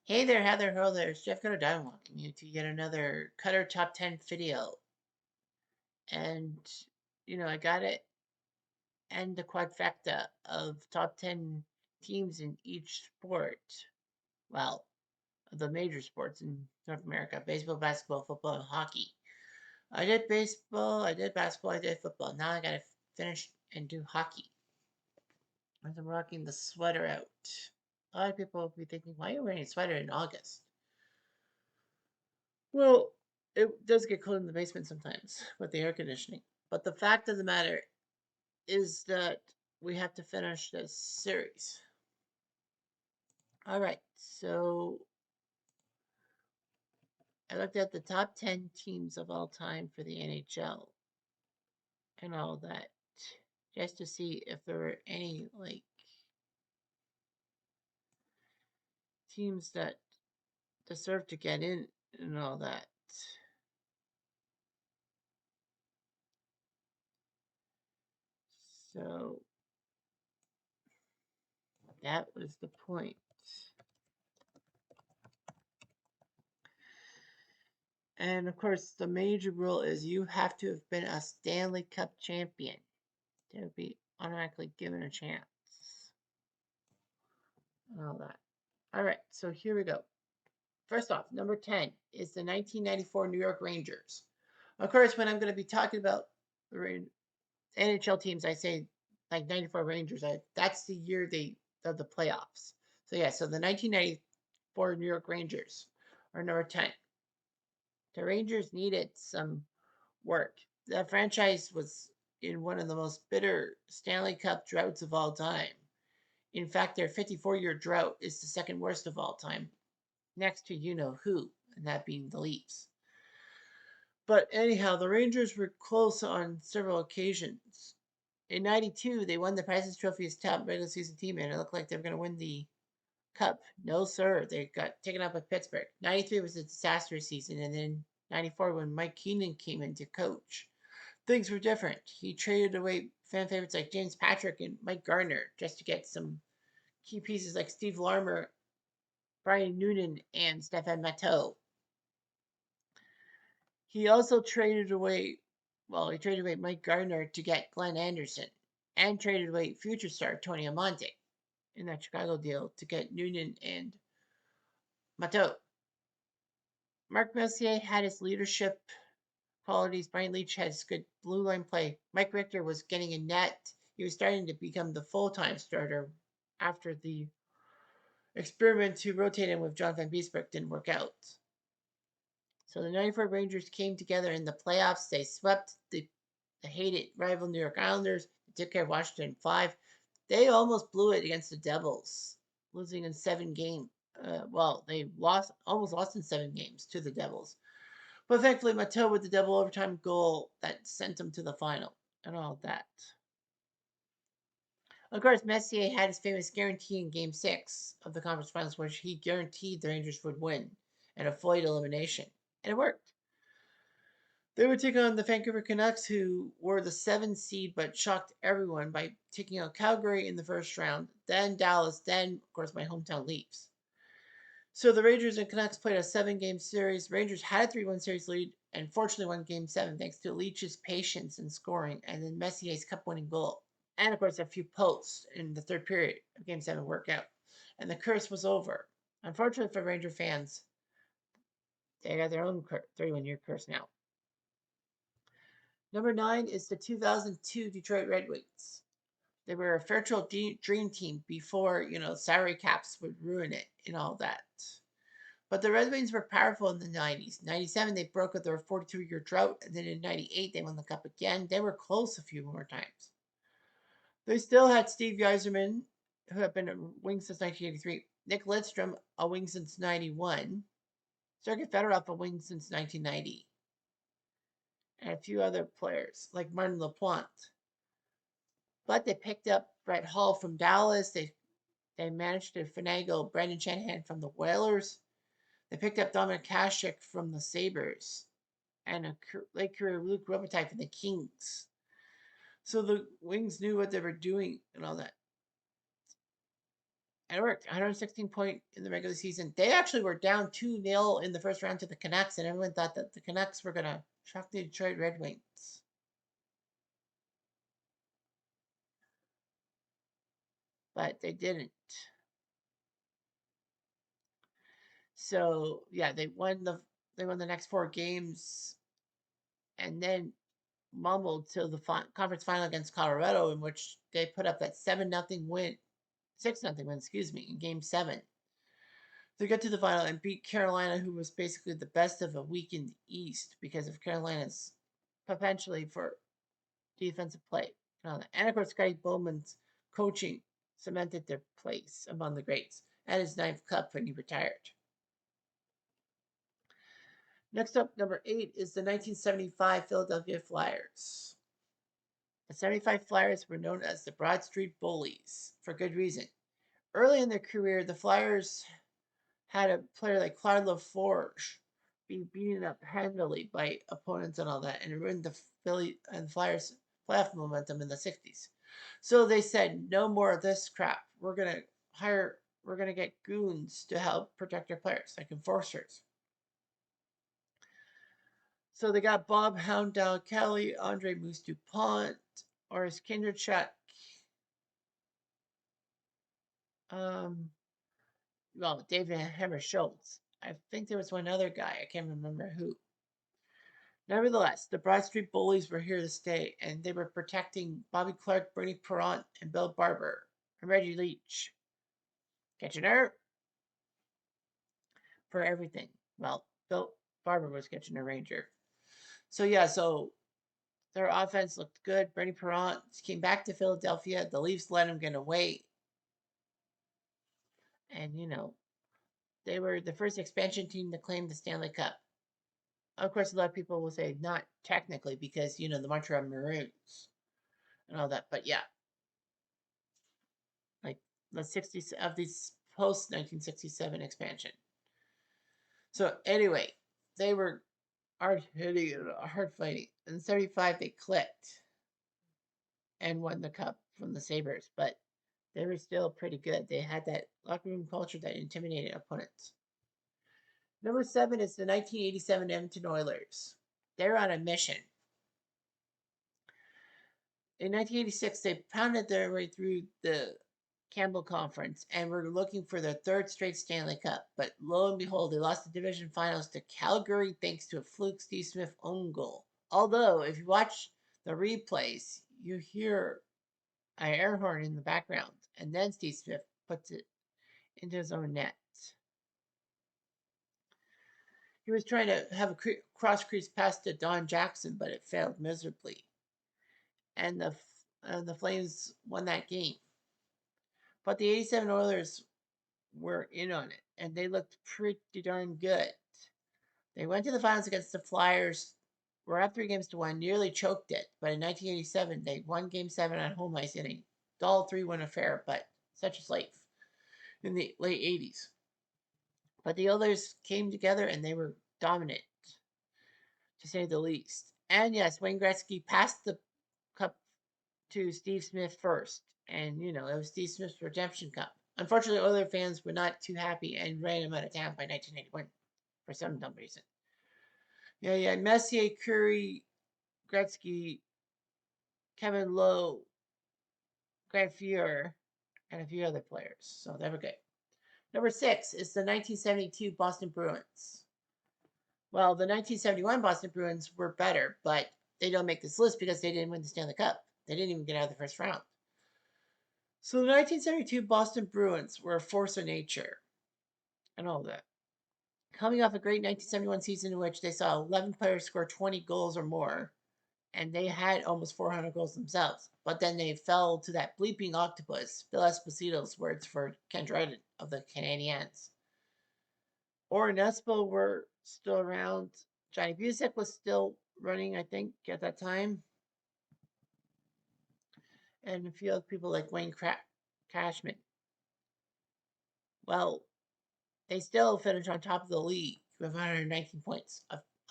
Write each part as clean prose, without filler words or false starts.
Hey there, Heather. Hello there. It's Jeff Cutter Diamond welcoming you to yet another Cutter Top 10 video. And, I got it and the quadfecta of top 10 teams in each sport. Well, the major sports in North America: baseball, basketball, football, and hockey. I did baseball, I did basketball, I did football. Now I gotta finish and do hockey. As I'm rocking the sweater out. A lot of people will be thinking, why are you wearing a sweater in August? Well, it does get cold in the basement sometimes with the air conditioning. But the fact of the matter is that we have to finish this series. All right, so I looked at the top 10 teams of all time for the NHL and all that just to see if there were any teams that deserve to get in and all that. So that was the point. And of course, the major rule is you have to have been a Stanley Cup champion to be automatically given a chance. And all that. All right, so here we go. First off, number 10 is the 1994 New York Rangers. Of course, when I'm going to be talking about the NHL teams, I say like 94 Rangers. That's the year they of the playoffs. So yeah, so the 1994 New York Rangers are number 10. The Rangers needed some work. The franchise was in one of the most bitter Stanley Cup droughts of all time. In fact, their 54-year drought is the second worst of all time, next to you know who, and that being the Leafs. But anyhow, the Rangers were close on several occasions. In '92, they won the President's Trophy as top regular season team, and it looked like they were going to win the Cup. No, sir. They got taken out by Pittsburgh. '93 was a disastrous season, and then '94, when Mike Keenan came in to coach, things were different. He traded away fan favorites like James Patrick and Mike Gardner just to get some key pieces like Steve Larmer, Brian Noonan, and Stefan Matteau. He also he traded away Mike Gardner to get Glenn Anderson and traded away future star Tony Amonte in that Chicago deal to get Noonan and Matteau. Mark Messier had his leadership qualities. Brian Leetch has good blue line play. Mike Richter was getting a net. He was starting to become the full-time starter after the experiment to rotate him with John Van Beesbrook didn't work out. So the '94 Rangers came together in the playoffs. They swept the hated rival New York Islanders. They took care of Washington in 5. They almost blew it against the Devils, losing in 7 games. They almost lost in 7 games to the Devils. But thankfully, Matteau with the double overtime goal that sent them to the final and all that. Of course, Messier had his famous guarantee in Game 6 of the conference finals, where he guaranteed the Rangers would win and avoid elimination. And it worked. They would take on the Vancouver Canucks, who were the 7th seed but shocked everyone by taking out Calgary in the first round, then Dallas, then, of course, my hometown Leafs. So the Rangers and Canucks played a 7-game series. Rangers had a 3-1 series lead and fortunately won Game 7 thanks to Leach's patience in scoring and then Messier's cup-winning goal. And, of course, a few posts in the third period of Game 7 worked out. And the curse was over. Unfortunately for Ranger fans, they got their own 31-year curse now. Number 9 is the 2002 Detroit Red Wings. They were a virtual dream team before, salary caps would ruin it and all that. But the Red Wings were powerful in the 90s. 97, they broke up their 42-year drought, and then in 98, they won the Cup again. They were close a few more times. They still had Steve Yzerman, who had been a Wing since 1983, Nick Lidstrom, a Wing since 91, Sergei Fedorov, a Wing since 1990, and a few other players like Martin LaPointe. But they picked up Brett Hull from Dallas. They managed to finagle Brendan Shanahan from the Whalers. They picked up Dominic Hasek from the Sabres and a late career Luke Robitaille from the Kings. So the Wings knew what they were doing and all that. And it worked. 116 point in the regular season. They actually were down 2-0 in the first round to the Canucks, and everyone thought that the Canucks were going to shock the Detroit Red Wings. But they didn't. So yeah, they won the next 4 games, and then mumbled till the conference final against Colorado, in which they put up that 7-0 win, 6-0 win, excuse me, in Game 7. They got to the final and beat Carolina, who was basically the best of a weakened East because of Carolina's potentially for defensive play. And of course, Scotty Bowman's coaching cemented their place among the greats at his 9th cup when he retired. Next up, number 8 is the 1975 Philadelphia Flyers. The 75 Flyers were known as the Broad Street Bullies for good reason. Early in their career, the Flyers had a player like Claude LaForge be beaten up handily by opponents and all that, and it ruined the Philly and Flyers playoff momentum in the 60s. So they said, no more of this crap. We're gonna get goons to help protect our players, like enforcers. So they got Bob Hound Dog Kelly, Andre Moose DuPont, Oris Kinderchuk, David Hammer Schultz. I think there was one other guy. I can't remember who. Nevertheless, the Broad Street Bullies were here to stay, and they were protecting Bobby Clark, Bernie Perrant, and Bill Barber, and Reggie Leach. Kitchener for everything. Well, Bill Barber was Kitchener Ranger. So yeah, so their offense looked good. Bernie Perrant came back to Philadelphia. The Leafs let him get away. And, they were the first expansion team to claim the Stanley Cup. Of course, a lot of people will say not technically because, the Montreal Maroons and all that. But yeah, like the 60s of these post 1967 expansion. So anyway, they were hard hitting and hard fighting. In 75, they clicked and won the cup from the Sabres. But they were still pretty good. They had that locker room culture that intimidated opponents. Number 7 is the 1987 Edmonton Oilers. They're on a mission. In 1986, they pounded their way through the Campbell Conference and were looking for their 3rd straight Stanley Cup. But lo and behold, they lost the division finals to Calgary thanks to a fluke Steve Smith own goal. Although, if you watch the replays, you hear an air horn in the background, and then Steve Smith puts it into his own net. He was trying to have a cross crease pass to Don Jackson, but it failed miserably. And the Flames won that game. But the 87 Oilers were in on it, and they looked pretty darn good. They went to the finals against the Flyers, were up 3-1, nearly choked it. But in 1987, they won Game 7 on home ice in a dull 3-1 affair, but such is life in the late 80s. But the Oilers came together and they were dominant, to say the least. And yes, Wayne Gretzky passed the cup to Steve Smith first. And, it was Steve Smith's redemption cup. Unfortunately, Oilers fans were not too happy and ran him out of town by 1981 for some dumb reason. Yeah, Messier, Curry, Gretzky, Kevin Lowe, Grant Fuhrer, and a few other players. So they were good. Number 6 is the 1972 Boston Bruins. Well, the 1971 Boston Bruins were better, but they don't make this list because they didn't win the Stanley Cup. They didn't even get out of the first round. So the 1972 Boston Bruins were a force of nature and all that. Coming off a great 1971 season in which they saw 11 players score 20 goals or more, and they had almost 400 goals themselves. But then they fell to that bleeping octopus, Bill Esposito's words for Ken Dryden of the Canadiens. Orr and Espo were still around. Johnny Busick was still running, I think, at that time. And a few other people like Wayne Cashman. Well, they still finished on top of the league with 119 points.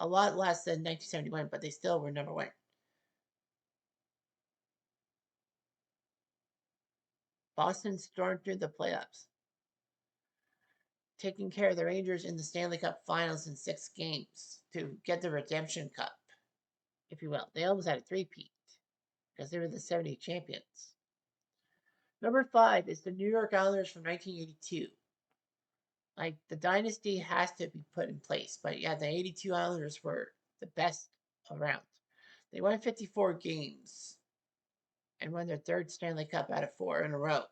A lot less than 1971, but they still were number 1. Boston stormed through the playoffs. taking care of the Rangers in the Stanley Cup Finals in 6 games to get the Redemption Cup, if you will. They almost had a three-peat because they were the 70 champions. Number 5 is the New York Islanders from 1982. Like, the dynasty has to be put in place. But yeah, the 82 Islanders were the best around. They won 54 games and won their third Stanley Cup out of 4 in a row.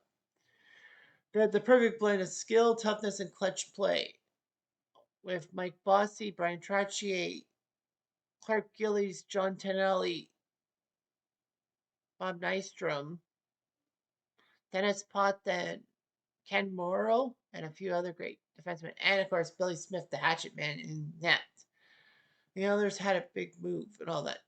They had the perfect blend of skill, toughness, and clutch play. With Mike Bossy, Brian Trottier, Clark Gillies, John Tonelli, Bob Nystrom, Dennis Potvin, Ken Morrow, and a few other great defensemen. And, of course, Billy Smith, the hatchet man in net. The Islanders had a big move and all that.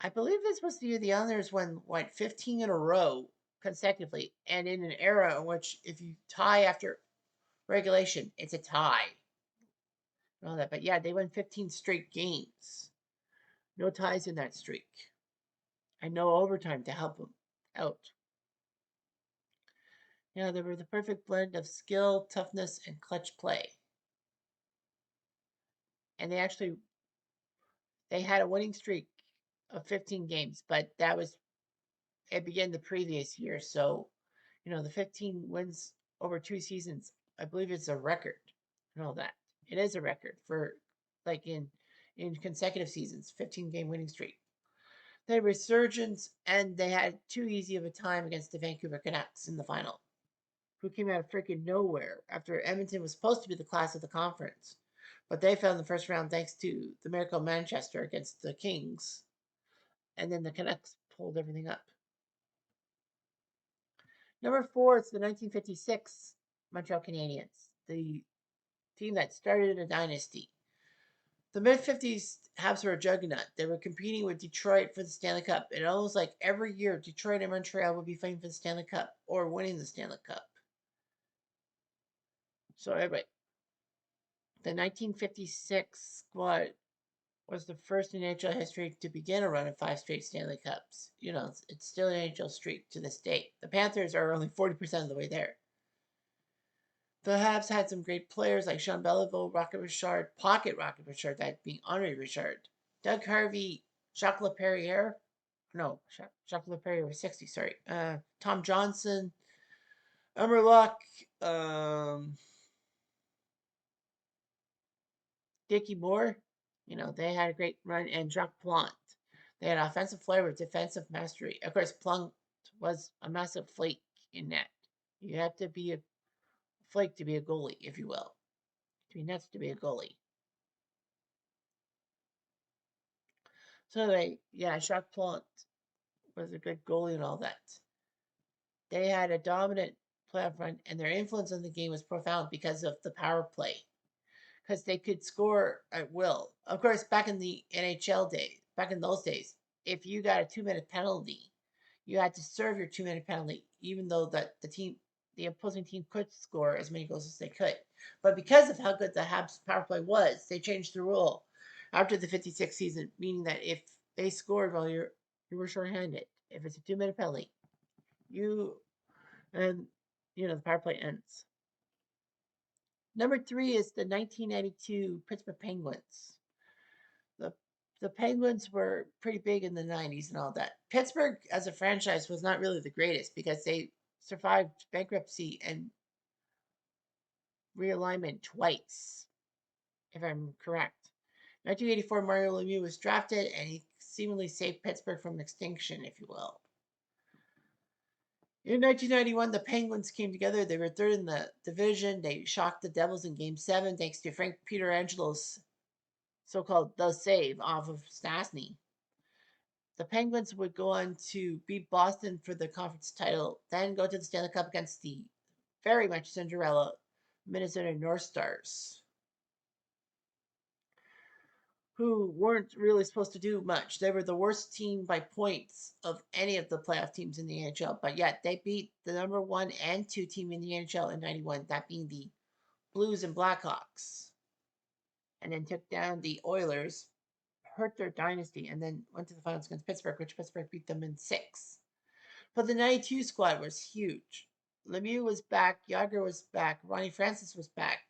I believe this was the year the Islanders won, 15 in a row consecutively, and in an era in which if you tie after regulation, it's a tie. And all that. But yeah, they won 15 straight games. No ties in that streak. And no overtime to help them out. Yeah, they were the perfect blend of skill, toughness, and clutch play. And they had a winning streak of 15 games, but it began the previous year. So, the 15 wins over 2 seasons, I believe it's a record and all that. It is a record for like in consecutive seasons, 15-game winning streak. They had resurgence, and they had too easy of a time against the Vancouver Canucks in the final, who came out of freaking nowhere after Edmonton was supposed to be the class of the conference. But they fell in the first round thanks to the Miracle Manchester against the Kings. And then the Canucks pulled everything up. Number 4 is the 1956 Montreal Canadiens, the team that started a dynasty. The mid-50s Habs were a juggernaut. They were competing with Detroit for the Stanley Cup. And almost like every year, Detroit and Montreal would be fighting for the Stanley Cup or winning the Stanley Cup. So anyway, the 1956 squad was the first in NHL history to begin a run of 5 straight Stanley Cups. It's still an NHL streak to this day. The Panthers are only 40% of the way there. The Habs had some great players like Jean Beliveau, Rocket Richard, Pocket Rocket Richard, that being Henri Richard, Doug Harvey, Jacques Laperriere. No, Jacques Laperriere was 60, sorry. Tom Johnson, Elmer Luck, Dickie Moore. They had a great run, and Jacques Plante. They had offensive flair with defensive mastery. Of course, Plante was a massive flake in net. You have to be a flake to be a goalie, if you will. To be nuts to be a goalie. So Jacques Plante was a good goalie and all that. They had a dominant playoff run, and their influence on the game was profound because of the power play. Because they could score at will. Of course, back in the NHL days, back in those days, if you got a 2-minute penalty, you had to serve your 2-minute penalty, even though the opposing team could score as many goals as they could. But because of how good the Habs power play was, they changed the rule after the 56 season, meaning that if they scored while you were shorthanded, if it's a 2-minute penalty, the power play ends. Number 3 is the 1992 Pittsburgh Penguins. The Penguins were pretty big in the 90s and all that. Pittsburgh, as a franchise, was not really the greatest because they survived bankruptcy and realignment twice, if I'm correct. 1984, Mario Lemieux was drafted, and he seemingly saved Pittsburgh from extinction, if you will. In 1991, the Penguins came together. They were third in the division. They shocked the Devils in Game 7 thanks to Frank Pietrangelo so-called the save off of Stastny. The Penguins would go on to beat Boston for the conference title, then go to the Stanley Cup against the very much Cinderella Minnesota North Stars, who weren't really supposed to do much. They were the worst team by points of any of the playoff teams in the NHL, but yet they beat the number 1 and 2 team in the NHL in 91, that being the Blues and Blackhawks, and then took down the Oilers, hurt their dynasty, and then went to the finals against Pittsburgh, which Pittsburgh beat them in 6. But the 92 squad was huge. Lemieux was back, Yager was back, Ronnie Francis was back,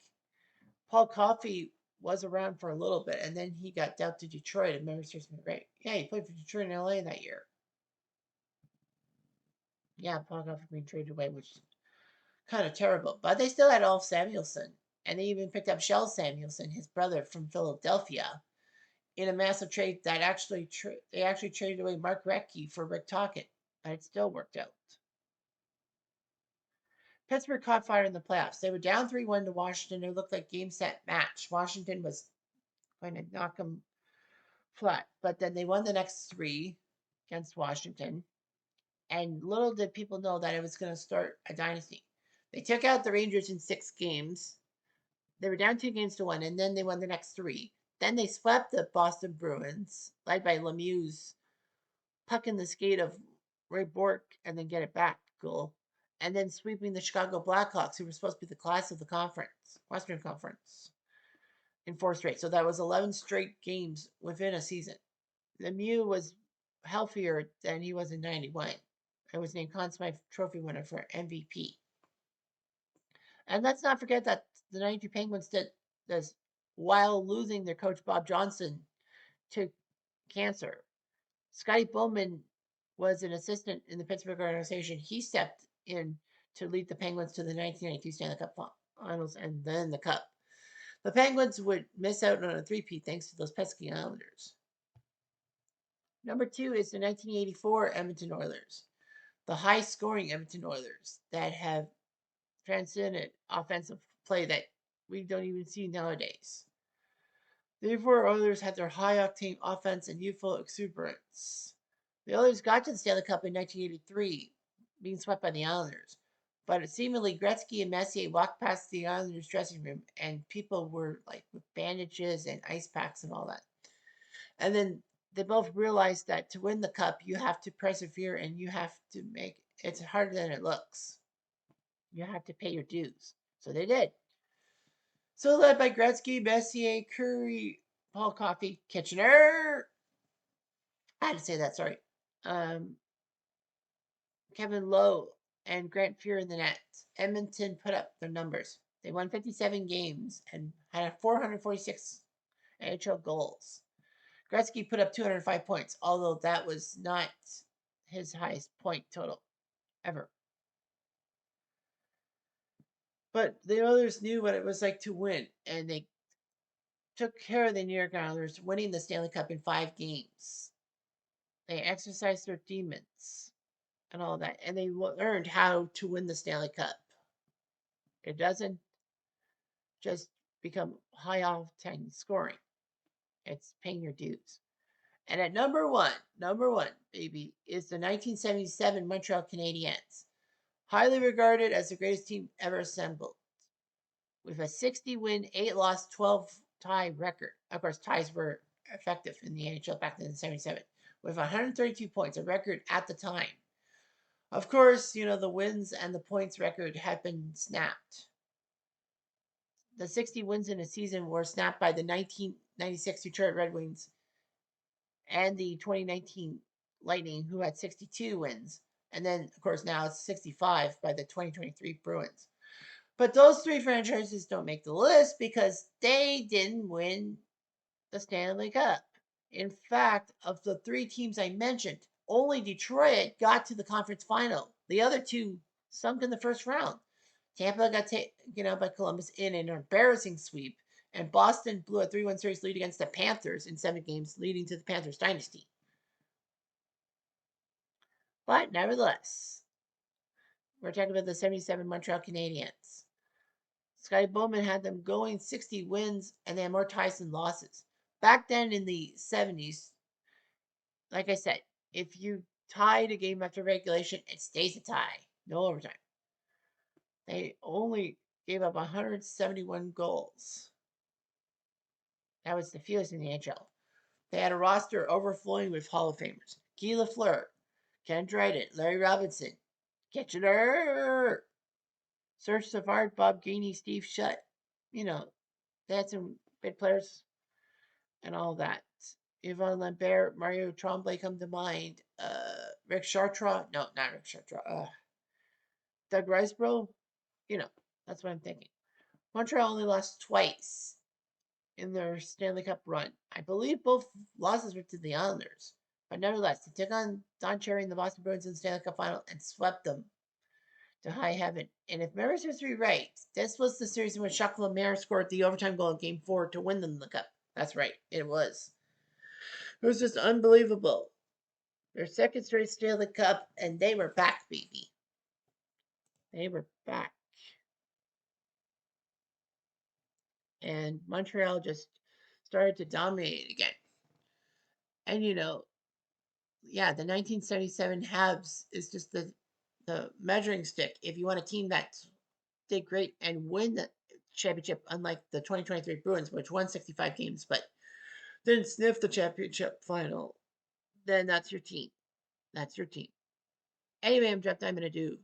Paul Coffey was around for a little bit, and then he got dealt to Detroit. If memory serves me right. Yeah, he played for Detroit and LA that year. Yeah, Paul Coffey being traded away, which is kind of terrible. But they still had Ulf Samuelsson, and they even picked up Shell Samuelsson, his brother from Philadelphia, in a massive trade that they actually traded away Mark Recchi for Rick Tocchet, but it still worked out. Pittsburgh caught fire in the playoffs. They were down 3-1 to Washington. It looked like game, set, match. Washington was going to knock them flat, but then they won the next three against Washington. And little did people know that it was going to start a dynasty. They took out the Rangers in 6 games. They were down 2 games to 1, and then they won the next three. Then they swept the Boston Bruins, led by Lemieux's puck in the skate of Ray Bork and then get it back goal. And then sweeping the Chicago Blackhawks, who were supposed to be the class of the conference, Western Conference, in 4 straight. So that was 11 straight games within a season. Lemieux was healthier than he was in 91. I was named Conn Smythe Trophy winner for MVP. And let's not forget that the 92 Penguins did this while losing their coach Bob Johnson to cancer. Scotty Bowman was an assistant in the Pittsburgh organization. He stepped in to lead the Penguins to the 1992 Stanley Cup Finals and then the Cup. The Penguins would miss out on a three-peat thanks to those pesky Islanders. Number 2 is the 1984 Edmonton Oilers, the high-scoring Edmonton Oilers that have transcended offensive play that we don't even see nowadays. The 84 Oilers had their high-octane offense and youthful exuberance. The Oilers got to the Stanley Cup in 1983, being swept by the Islanders. But seemingly Gretzky and Messier walked past the Islanders' dressing room, and people were like with bandages and ice packs and all that. And then they both realized that to win the cup, you have to persevere and you have to make it's harder than it looks. You have to pay your dues. So they did. So led by Gretzky, Messier, Curry, Paul Coffey, Kitchener. I had to say that, sorry. Kevin Lowe and Grant Fuhr in the net. Edmonton put up their numbers. They won 57 games and had 446 NHL goals. Gretzky put up 205 points, although that was not his highest point total ever. But the others knew what it was like to win, and they took care of the New York Islanders, winning the Stanley Cup in 5 games. They exercised their demons and all that, and they learned how to win the Stanley Cup. It doesn't just become high octane scoring. It's paying your dues. And at number one, baby, is the 1977 Montreal Canadiens, highly regarded as the greatest team ever assembled, with a 60-win, 8-loss, 12-tie record. Of course, ties were effective in the NHL back then in 77, with 132 points, a record at the time. Of course, the wins and the points record had been snapped. The 60 wins in a season were snapped by the 1996 Detroit Red Wings and the 2019 Lightning, who had 62 wins. And then, of course, now it's 65 by the 2023 Bruins. But those three franchises don't make the list because they didn't win the Stanley Cup. In fact, of the 3 teams I mentioned, only Detroit got to the conference final. The other 2 sunk in the first round. Tampa got taken out by Columbus in an embarrassing sweep, and Boston blew a 3-1 series lead against the Panthers in 7 games, leading to the Panthers dynasty. But nevertheless, we're talking about the 77 Montreal Canadiens. Scotty Bowman had them going 60 wins, and they had more ties than losses. Back then in the 70s, like I said, if you tied a game after regulation, it stays a tie. No overtime. They only gave up 171 goals. That was the fewest in the NHL. They had a roster overflowing with Hall of Famers. Guy Lafleur, Ken Dryden, Larry Robinson, Kitchener, Serge Savard, Bob Gainey, Steve Shutt. They had some big players and all that. Yvon Lambert, Mario Tremblay come to mind. Rick Chartrand. No, not Rick Chartrand. Doug Risebrough. That's what I'm thinking. Montreal only lost twice in their Stanley Cup run. I believe both losses were to the Islanders. But nevertheless, they took on Don Cherry and the Boston Bruins in the Stanley Cup final and swept them to high heaven. And if memory serves me right, this was the series in which Jacques Lemaire scored the overtime goal in Game 4 to win them the cup. That's right, it was. It was just unbelievable. Their second straight Stanley Cup, and they were back, baby. They were back. And Montreal just started to dominate again. And yeah, the 1977 Habs is just the measuring stick. If you want a team that did great and win the championship, unlike the 2023 Bruins, which won 65 games but didn't sniff the championship final, then that's your team. That's your team. Anyway, I'm going to do